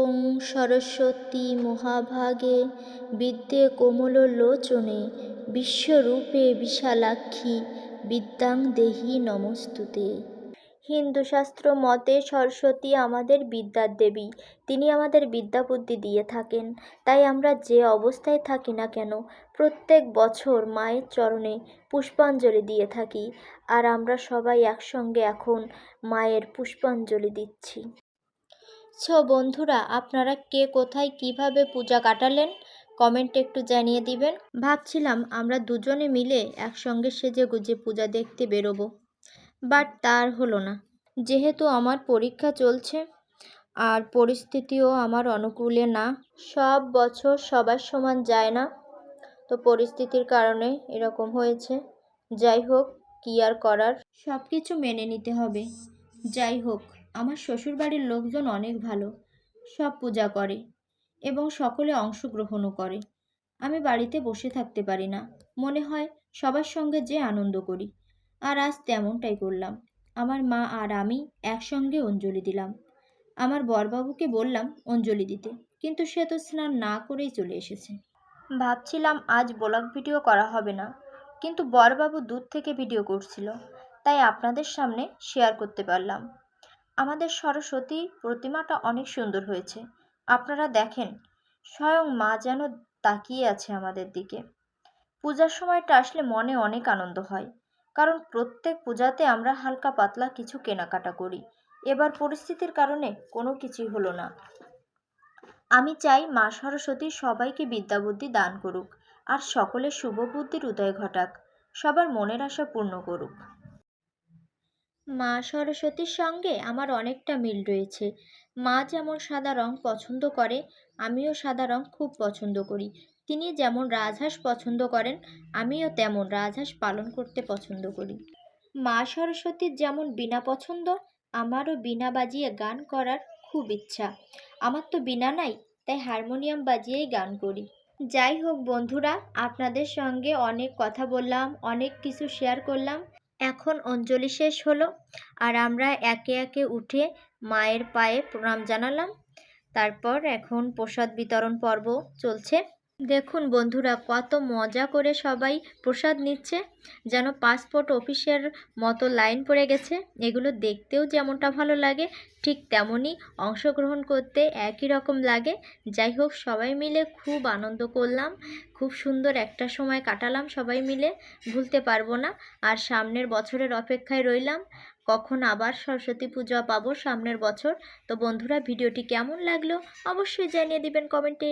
ওং সরস্বতী মহাভাগে বিদ্যে কোমললোচনে বিশ্বরূপে বিশালাক্ষী বিদ্যাং দেহি নমস্তুতে। হিন্দু শাস্ত্র মতে সরস্বতী আমাদের বিদ্যার দেবী। তিনি আমাদের বিদ্যা বুদ্ধি দিয়ে থাকেন। তাই আমরা যে অবস্থায় থাকি না কেন প্রত্যেক বছর মায়ের চরণে পুষ্পাঞ্জলি দিয়ে থাকি। আর আমরা সবাই একসঙ্গে এখন মায়ের পুষ্পাঞ্জলি দিচ্ছি। সো বন্ধুরা, আপনারা কে কোথায় কিভাবে পূজা কাটালেন কমেন্টে একটু জানিয়ে দিবেন। ভাবছিলাম আমরা দুজনে মিলে একসঙ্গে সেজেগুজে পূজা দেখতে বেরোবো, বাট তার হলো না। যেহেতু আমার পরীক্ষা চলছে আর পরিস্থিতিও আমার অনুকূলে না, সব বছর সবার সমান যায় না, তো পরিস্থিতির কারণে এরকম হয়েছে। যাই হোক, কী আর করার, সব কিছু মেনে নিতে হবে। যাই হোক, আমার শ্বশুরবাড়ির লোকজন অনেক ভালো, সব পূজা করে এবং সকলে অংশগ্রহণও করে। আমি বাড়িতে বসে থাকতে পারি না, মনে হয় সবার সঙ্গে যে আনন্দ করি। আর আজ তেমনটাই করলাম। আমার মা আর আমি একসঙ্গে অঞ্জলি দিলাম। আমার বরবাবুকে বললাম অঞ্জলি দিতে, কিন্তু সে তো স্নান না করেই চলে এসেছে। ভাবছিলাম আজ ব্লগ ভিডিও করা হবে না, কিন্তু বরবাবু দূর থেকে ভিডিও করছিল, তাই আপনাদের সামনে শেয়ার করতে পারলাম। আমাদের সরস্বতী প্রতিমাটা অনেক সুন্দর হয়েছে। আপনারা দেখেন, স্বয়ং মা যেন তাকিয়ে আছে আমাদের দিকে। পূজার সময়টা আসলে মনে অনেক আনন্দ হয়, কারণ প্রত্যেক পূজাতে আমরা হালকা পাতলা কিছু কেনাকাটা করি। এবার পরিস্থিতির কারণে কোনো কিছুই হলো না। আমি চাই মা সরস্বতী সবাইকে বিদ্যা বুদ্ধি দান করুক আর সকলের শুভ বুদ্ধির উদয় ঘটাক, সবার মনের আশা পূর্ণ করুক। মা সরস্বতীর সঙ্গে আমার অনেকটা মিল রয়েছে। মা যেমন সাদা রং পছন্দ করে, আমিও সাদা রং খুব পছন্দ করি। তিনি যেমন রাজহাঁস পছন্দ করেন, আমিও তেমন রাজহাঁস পালন করতে পছন্দ করি। মা সরস্বতীর যেমন বীণা পছন্দ, আমারও বীণা বাজিয়ে গান করার খুব ইচ্ছা। আমার তো বীণা নাই, তাই হারমোনিয়াম বাজিয়েই গান করি। যাই হোক বন্ধুরা, আপনাদের সঙ্গে অনেক কথা বললাম, অনেক কিছু শেয়ার করলাম। এখন অঞ্জলি শেষ হলো আর আমরা একে একে উঠে মায়ের পায়ে প্রণাম জানালাম। তারপর এখন প্রসাদ বিতরণ পর্ব চলছে। দেখুন বন্ধুরা, কত মজা করে সবাই প্রসাদ নিচ্ছে, যেন পাসপোর্ট অফিসের মতো লাইন পড়ে গেছে। এগুলো দেখতেও যেমনটা ভালো লাগে, ঠিক তেমনই অংশগ্রহণ করতে একই রকম লাগে। যাই হোক, সবাই মিলে খুব আনন্দ করলাম, খুব সুন্দর একটা সময় কাটালাম সবাই মিলে, ভুলতে পারবো না। আর সামনের বছরের অপেক্ষায় রইলাম, কখন আবার সরস্বতী পূজা পাবো সামনের বছর। তো বন্ধুরা, ভিডিওটি কেমন লাগলো অবশ্যই জানিয়ে দিবেন কমেন্টে।